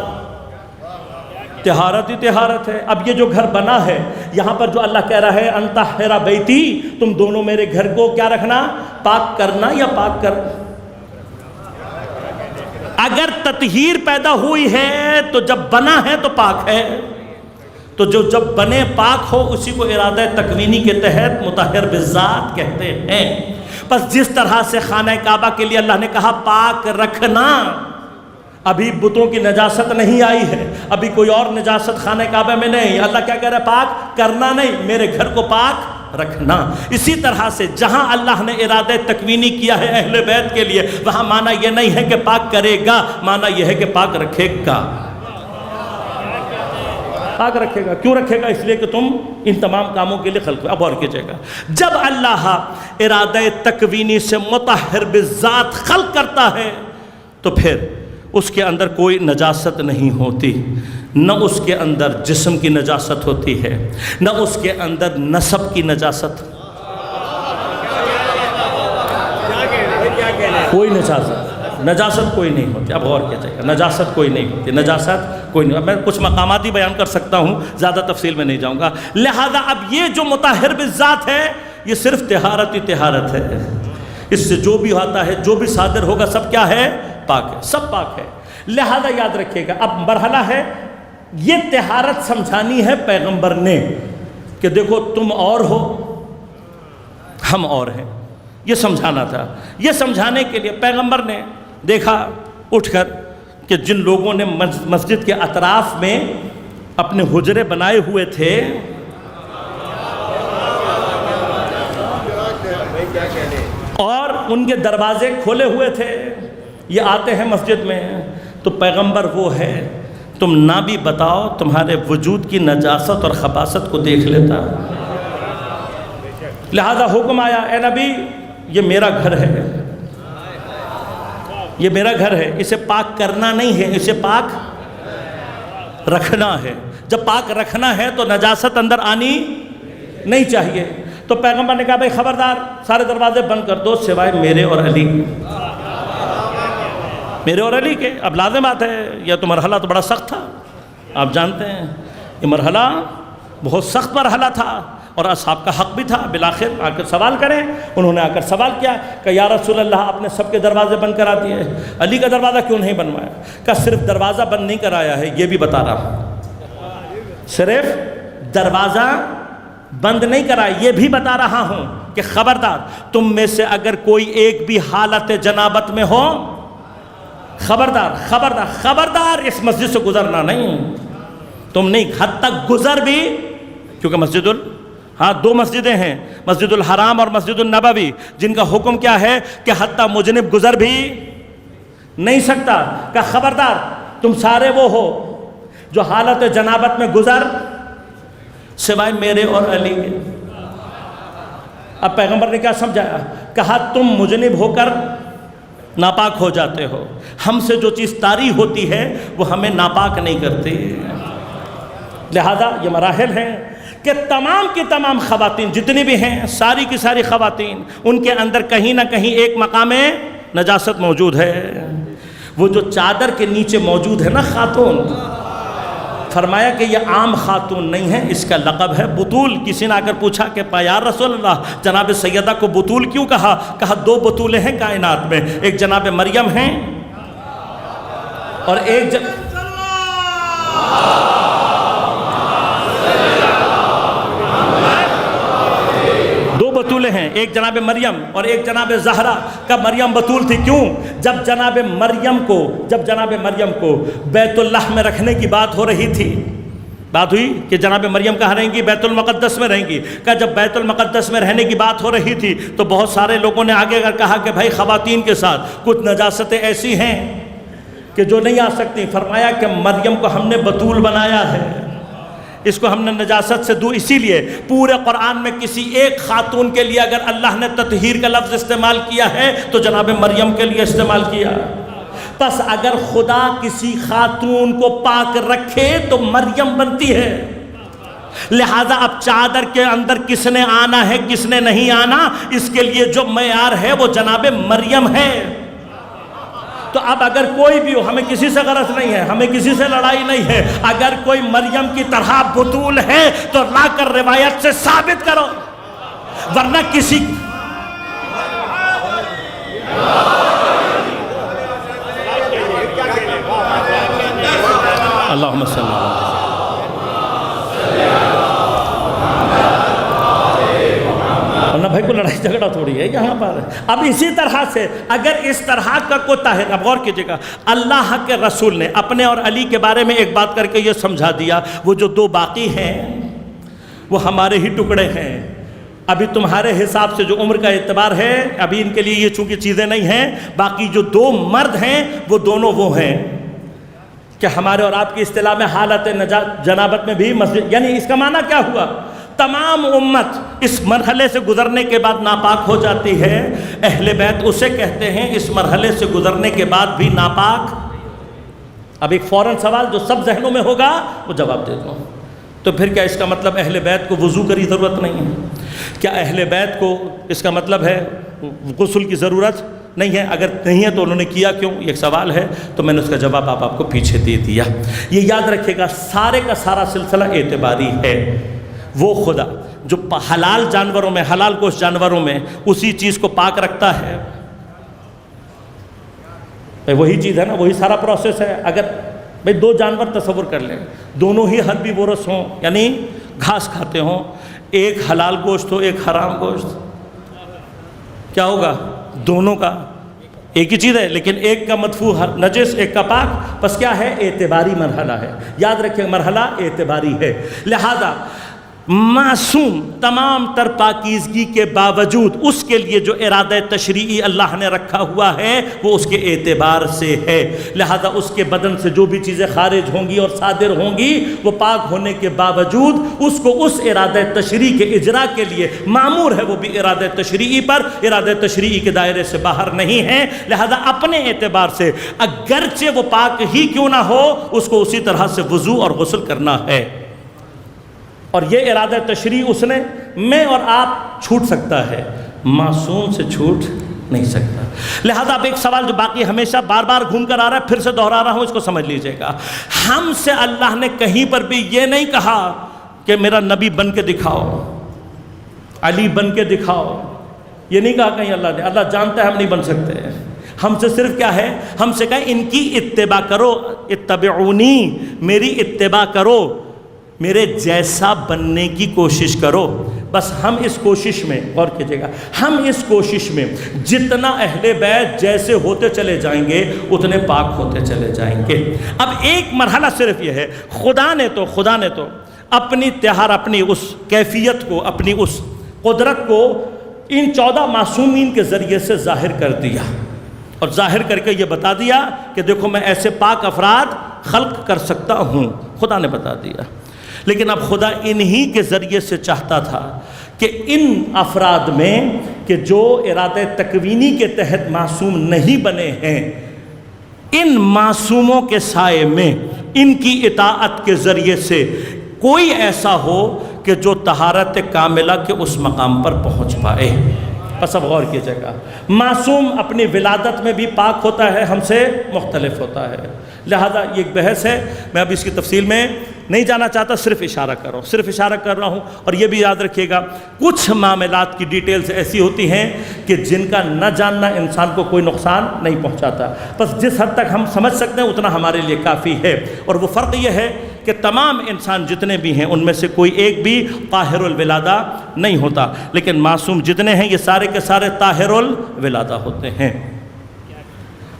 طہارت ہی طہارت ہے۔ اب یہ جو گھر بنا ہے، یہاں پر جو اللہ کہہ رہا ہے ان طہر بیتی، تم دونوں میرے گھر کو کیا رکھنا؟ پاک کرنا یا پاک کر۔ اگر تطہیر پیدا ہوئی ہے تو جب بنا ہے تو پاک ہے، تو جو جب بنے پاک ہو اسی کو ارادہ تکوینی کے تحت مطہر بالذات کہتے ہیں۔ پس جس طرح سے خانہ کعبہ کے لیے اللہ نے کہا پاک رکھنا، ابھی بتوں کی نجاست نہیں آئی ہے، ابھی کوئی اور نجاست خانہ کعبہ میں نہیں، اللہ کیا کہہ رہا ہے؟ پاک کرنا نہیں، میرے گھر کو پاک رکھنا۔ اسی طرح سے جہاں اللہ نے ارادہ تکوینی کیا ہے اہل بیت کے لیے، وہاں معنی یہ نہیں ہے کہ پاک کرے گا، معنی یہ ہے کہ پاک رکھے گا۔ پاک رکھے گا، کیوں رکھے گا؟ اس لیے کہ تم ان تمام کاموں کے لیے خلق، اب اور کیجئے گا۔ جب اللہ ارادہ تکوینی سے مطہر بالذات خلق کرتا ہے تو پھر اس کے اندر کوئی نجاست نہیں ہوتی، نہ اس کے اندر جسم کی نجاست ہوتی ہے، نہ اس کے اندر نسب کی نجاست، کوئی نجاست کوئی نہیں ہوتی۔ اب غور کیا جائے گا، نجاست کوئی نہیں ہوتی، نجاست کوئی نہیں۔ اب میں کچھ مقامات ہی بیان کر سکتا ہوں، زیادہ تفصیل میں نہیں جاؤں گا۔ لہذا اب یہ جو مطہر بالذات ہے یہ صرف طہارت ہی طہارت ہے، اس سے جو بھی آتا ہے، جو بھی صادر ہوگا، سب کیا ہے؟ پاک ہے، سب پاک ہے۔ لہذا یاد رکھیے گا، اب مرحلہ ہے یہ طہارت سمجھانی ہے پیغمبر نے کہ دیکھو تم اور ہو، ہم اور ہیں، یہ سمجھانا تھا۔ یہ سمجھانے کے لیے پیغمبر نے دیکھا اٹھ کر کہ جن لوگوں نے مسجد کے اطراف میں اپنے حجرے بنائے ہوئے تھے، اور ان کے دروازے کھولے ہوئے تھے، یہ آتے ہیں مسجد میں، تو پیغمبر وہ ہے تم نہ بھی بتاؤ تمہارے وجود کی نجاست اور خباثت کو دیکھ لیتا۔ لہذا حکم آیا، اے نبی یہ میرا گھر ہے، یہ میرا گھر ہے، اسے پاک کرنا نہیں ہے، اسے پاک رکھنا ہے۔ جب پاک رکھنا ہے تو نجاست اندر آنی نہیں چاہیے۔ تو پیغمبر نے کہا بھائی خبردار، سارے دروازے بند کر دو سوائے میرے اور علی، میرے اور علی کے۔ اب لازم بات ہے، یہ تو مرحلہ تو بڑا سخت تھا، آپ جانتے ہیں یہ مرحلہ بہت سخت مرحلہ تھا، اور اصحاب کا حق بھی تھا بالآخر آ کر سوال کریں۔ انہوں نے آ کر سوال کیا کہ یا رسول اللہ آپ نے سب کے دروازے بند کرا دیے، علی کا دروازہ کیوں نہیں بنوایا؟ کہ صرف دروازہ بند نہیں کرایا ہے، یہ بھی بتا رہا ہوں، صرف دروازہ بند نہیں کرایا، یہ بھی بتا رہا ہوں کہ خبردار تم میں سے اگر کوئی ایک بھی حالت جنابت میں ہو، خبردار خبردار خبردار اس مسجد سے گزرنا نہیں، تم نہیں، حد تک گزر بھی، کیونکہ دو مسجدیں ہیں، مسجد الحرام اور مسجد النبوی، جن کا حکم کیا ہے کہ حتیٰ مجنب گزر بھی نہیں سکتا، کہ خبردار تم سارے وہ ہو جو حالت جنابت میں گزر سوائے میرے اور علی کے۔ اب پیغمبر نے کیا سمجھایا؟ کہا تم مجنب ہو کر ناپاک ہو جاتے ہو، ہم سے جو چیز طاری ہوتی ہے وہ ہمیں ناپاک نہیں کرتی۔ لہذا یہ مراحل ہیں کہ تمام کی تمام خواتین جتنی بھی ہیں، ساری کی ساری خواتین، ان کے اندر کہیں نہ کہیں ایک مقام نجاست موجود ہے۔ وہ جو چادر کے نیچے موجود ہے نا خاتون، فرمایا کہ یہ عام خاتون نہیں ہے، اس کا لقب ہے بطول۔ کسی نے آ کر پوچھا کہ یا رسول اللہ جناب سیدہ کو بطول کیوں کہا؟ کہا دو بطولیں ہیں کائنات میں، ایک جناب مریم ہیں اور ایک بطولیں ہیں، ایک جناب مریم اور ایک جناب زہرا۔ کا مریم بطول تھی، کیوں؟ جب جناب مریم کو بیت اللہ میں رکھنے کی بات ہو رہی تھی، بات ہوئی کہ جناب مریم کہاں رہیں گی؟ بیت المقدس میں رہیں گی۔ کہ جب بیت المقدس میں رہنے کی بات ہو رہی تھی تو بہت سارے لوگوں نے آگے کر کہا کہ بھائی خواتین کے ساتھ کچھ نجاستیں ایسی ہیں کہ جو نہیں آ سکتی۔ فرمایا کہ مریم کو ہم نے بطول بنایا ہے، اس کو ہم نے نجاست سے دور، اسی لیے پورے قرآن میں کسی ایک خاتون کے لیے اگر اللہ نے تطہیر کا لفظ استعمال کیا ہے تو جناب مریم کے لیے استعمال کیا۔ پس اگر خدا کسی خاتون کو پاک رکھے تو مریم بنتی ہے۔ لہذا اب چادر کے اندر کس نے آنا ہے کس نے نہیں آنا، اس کے لیے جو معیار ہے وہ جناب مریم ہے۔ تو اب اگر کوئی بھی ہو، ہمیں کسی سے غرض نہیں ہے، ہمیں کسی سے لڑائی نہیں ہے، اگر کوئی مریم کی طرح بطول ہے تو لا کر روایت سے ثابت کرو، ورنہ کسی اللہم صلی اللہ علیہ وسلم۔ ورنہ بھائی کو لڑائی جھگڑا تھوڑی ہے یہاں پر۔ اب اسی طرح سے اگر اس طرح کا کوئی طاہر، اب غور کیجئے گا، اللہ کے رسول نے اپنے اور علی کے بارے میں ایک بات کر کے یہ سمجھا دیا، وہ جو دو باقی ہیں وہ ہمارے ہی ٹکڑے ہیں، ابھی تمہارے حساب سے جو عمر کا اعتبار ہے ابھی ان کے لیے یہ چونکہ چیزیں نہیں ہیں، باقی جو دو مرد ہیں وہ دونوں وہ ہیں کہ ہمارے اور آپ کی اصطلاح میں حالت جنابت میں بھی مسجد، یعنی اس کا معنی کیا ہوا؟ تمام امت اس مرحلے سے گزرنے کے بعد ناپاک ہو جاتی ہے، اہل بیت اسے کہتے ہیں اس مرحلے سے گزرنے کے بعد بھی ناپاک۔ اب ایک فوراً سوال جو سب ذہنوں میں ہوگا وہ جواب دے دو، تو پھر کیا اس کا مطلب اہل بیت کو وضو کی ضرورت نہیں ہے؟ کیا اہل بیت کو اس کا مطلب ہے غسل کی ضرورت نہیں ہے؟ اگر نہیں ہے تو انہوں نے کیا کیوں؟ یہ ایک سوال ہے، تو میں نے اس کا جواب آپ کو پیچھے دے دیا۔ یہ یاد رکھے گا سارے کا سارا سلسلہ اعتباری ہے۔ وہ خدا جو حلال جانوروں میں، حلال گوشت جانوروں میں اسی چیز کو پاک رکھتا ہے، وہی چیز ہے نا، وہی سارا پروسیس ہے۔ اگر بھئی دو جانور تصور کر لیں، دونوں ہی حربی بورس ہوں، یعنی گھاس کھاتے ہوں، ایک حلال گوشت ہو ایک حرام گوشت، کیا ہوگا؟ دونوں کا ایک ہی چیز ہے، لیکن ایک کا مدفوع نجس ایک کا پاک، بس کیا ہے؟ اعتباری مرحلہ ہے۔ یاد رکھیں مرحلہ اعتباری ہے، لہذا معصوم تمام تر پاکیزگی کے باوجود اس کے لیے جو ارادہ تشریعی اللہ نے رکھا ہوا ہے وہ اس کے اعتبار سے ہے، لہذا اس کے بدن سے جو بھی چیزیں خارج ہوں گی اور صادر ہوں گی وہ پاک ہونے کے باوجود اس کو اس ارادہ تشریعی کے اجرا کے لیے معمور ہے، وہ بھی ارادہ تشریعی پر، ارادہ تشریعی کے دائرے سے باہر نہیں ہے، لہذا اپنے اعتبار سے اگرچہ وہ پاک ہی کیوں نہ ہو اس کو اسی طرح سے وضو اور غسل کرنا ہے۔ اور یہ ارادہ تشریع اس نے میں اور آپ چھوٹ سکتا ہے، معصوم سے چھوٹ نہیں سکتا۔ لہذا اب ایک سوال جو باقی ہمیشہ بار بار گھوم کر آ رہا ہے، پھر سے دہرا رہا ہوں، اس کو سمجھ لیجئے گا۔ ہم سے اللہ نے کہیں پر بھی یہ نہیں کہا کہ میرا نبی بن کے دکھاؤ، علی بن کے دکھاؤ، یہ نہیں کہا کہیں اللہ نے۔ اللہ جانتا ہے ہم نہیں بن سکتے، ہم سے صرف کیا ہے؟ ہم سے کہیں ان کی اتباع کرو، اتبعونی، میری اتباع کرو، میرے جیسا بننے کی کوشش کرو۔ بس ہم اس کوشش میں، غور کیجئے گا، ہم اس کوشش میں جتنا اہل بیت جیسے ہوتے چلے جائیں گے اتنے پاک ہوتے چلے جائیں گے۔ اب ایک مرحلہ صرف یہ ہے، خدا نے تو اپنی تہار، اپنی اس کیفیت کو، اپنی اس قدرت کو ان 14 معصومین کے ذریعے سے ظاہر کر دیا، اور ظاہر کر کے یہ بتا دیا کہ دیکھو میں ایسے پاک افراد خلق کر سکتا ہوں، خدا نے بتا دیا۔ لیکن اب خدا انہی کے ذریعے سے چاہتا تھا کہ ان افراد میں کہ جو ارادہ تکوینی کے تحت معصوم نہیں بنے ہیں، ان معصوموں کے سائے میں ان کی اطاعت کے ذریعے سے کوئی ایسا ہو کہ جو طہارت کاملہ کے اس مقام پر پہنچ پائے۔ بس اب غور کیجئے گا، معصوم اپنی ولادت میں بھی پاک ہوتا ہے، ہم سے مختلف ہوتا ہے، لہذا یہ ایک بحث ہے، میں اب اس کی تفصیل میں نہیں جانا چاہتا، صرف اشارہ کر رہا ہوں۔ اور یہ بھی یاد رکھیے گا کچھ معاملات کی ڈیٹیلز ایسی ہوتی ہیں کہ جن کا نہ جاننا انسان کو کوئی نقصان نہیں پہنچاتا، بس جس حد تک ہم سمجھ سکتے ہیں اتنا ہمارے لیے کافی ہے۔ اور وہ فرق یہ ہے کہ تمام انسان جتنے بھی ہیں ان میں سے کوئی ایک بھی طاہر الولادہ نہیں ہوتا، لیکن معصوم جتنے ہیں یہ سارے کے سارے طاہر الولادہ ہوتے ہیں۔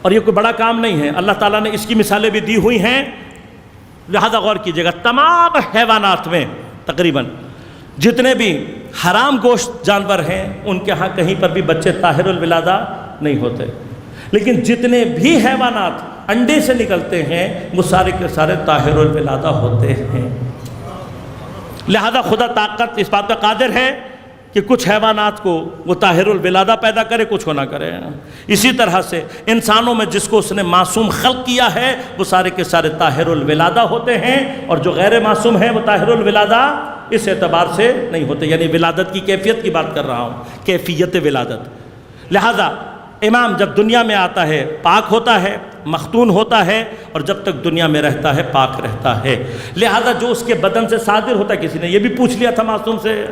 اور یہ کوئی بڑا کام نہیں ہے، اللہ تعالیٰ نے اس کی مثالیں بھی دی ہوئی ہیں، لہذا غور کیجئے گا تمام حیوانات میں تقریباً جتنے بھی حرام گوشت جانور ہیں ان کے ہاں کہیں پر بھی بچے طاہر الولادہ نہیں ہوتے، لیکن جتنے بھی حیوانات انڈے سے نکلتے ہیں وہ سارے کے سارے طاہر الولادہ ہوتے ہیں۔ لہذا خدا طاقت اس بات کا قادر ہے کہ کچھ حیوانات کو وہ طاہر الولادہ پیدا کرے، کچھ کو نہ کرے۔ اسی طرح سے انسانوں میں جس کو اس نے معصوم خلق کیا ہے وہ سارے کے سارے طاہر الولادہ ہوتے ہیں، اور جو غیر معصوم ہیں وہ طاہر الولادہ اس اعتبار سے نہیں ہوتے، یعنی ولادت کی کیفیت کی بات کر رہا ہوں، کیفیت ولادت۔ لہذا امام جب دنیا میں آتا ہے پاک ہوتا ہے، مختون ہوتا ہے، اور جب تک دنیا میں رہتا ہے پاک رہتا ہے۔ لہذا جو اس کے بدن سے صادر ہوتا ہے، کسی نے یہ بھی پوچھ لیا تھا معصوم سے،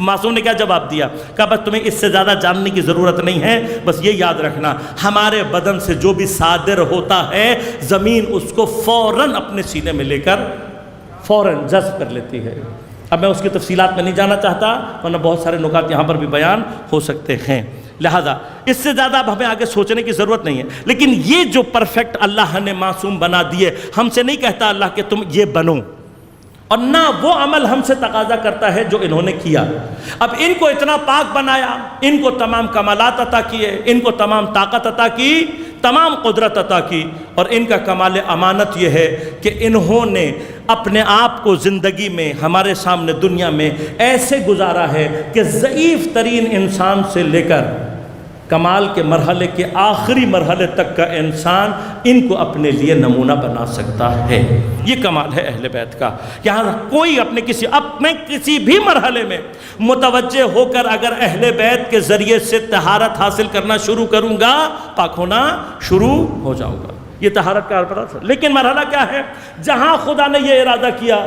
معصوم نے کیا جواب دیا؟ کہا بس تمہیں اس سے زیادہ جاننے کی ضرورت نہیں ہے، بس یہ یاد رکھنا ہمارے بدن سے جو بھی صادر ہوتا ہے زمین اس کو فوراً اپنے سینے میں لے کر فوراً جذب کر لیتی ہے۔ اب میں اس کی تفصیلات میں نہیں جانا چاہتا ورنہ بہت سارے نکات یہاں پر بھی بیان ہو سکتے ہیں، لہذا اس سے زیادہ اب ہمیں آگے سوچنے کی ضرورت نہیں ہے۔ لیکن یہ جو پرفیکٹ اللہ نے معصوم بنا دیے، ہم سے نہیں کہتا اللہ کہ تم یہ بنو، اور نہ وہ عمل ہم سے تقاضا کرتا ہے جو انہوں نے کیا۔ اب ان کو اتنا پاک بنایا، ان کو تمام کمالات عطا کیے، ان کو تمام طاقت عطا کی، تمام قدرت عطا کی، اور ان کا کمال امانت یہ ہے کہ انہوں نے اپنے آپ کو زندگی میں ہمارے سامنے دنیا میں ایسے گزارا ہے کہ ضعیف ترین انسان سے لے کر کمال کے مرحلے کے آخری مرحلے تک کا انسان ان کو اپنے لیے نمونہ بنا سکتا ہے۔ یہ کمال ہے اہل بیت کا۔ یہاں کوئی اپنے کسی بھی مرحلے میں متوجہ ہو کر اگر اہل بیت کے ذریعے سے طہارت حاصل کرنا شروع کروں گا، پاک ہونا شروع ہو جاؤں گا۔ یہ طہارت کا مرحلہ، لیکن مرحلہ کیا ہے؟ جہاں خدا نے یہ ارادہ کیا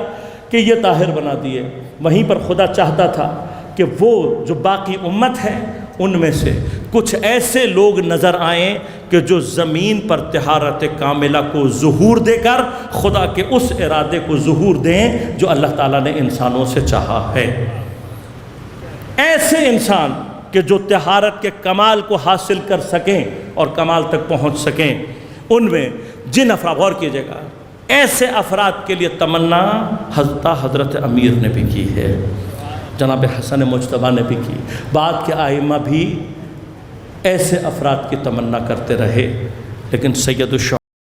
کہ یہ طاہر بنا دیے، وہیں پر خدا چاہتا تھا کہ وہ جو باقی امت ہے ان میں سے کچھ ایسے لوگ نظر آئیں کہ جو زمین پر طہارت کاملہ کو ظہور دے کر خدا کے اس ارادے کو ظہور دیں جو اللہ تعالیٰ نے انسانوں سے چاہا ہے۔ ایسے انسان کہ جو طہارت کے کمال کو حاصل کر سکیں اور کمال تک پہنچ سکیں، ان میں جن افراد، غور کیجیے گا، ایسے افراد کے لیے تمنا حضرت امیر نے بھی کی ہے، جناب حسن مجتبیٰ نے بھی کی، بعد کے ائمہ بھی ایسے افراد کی تمنا کرتے رہے، لیکن سید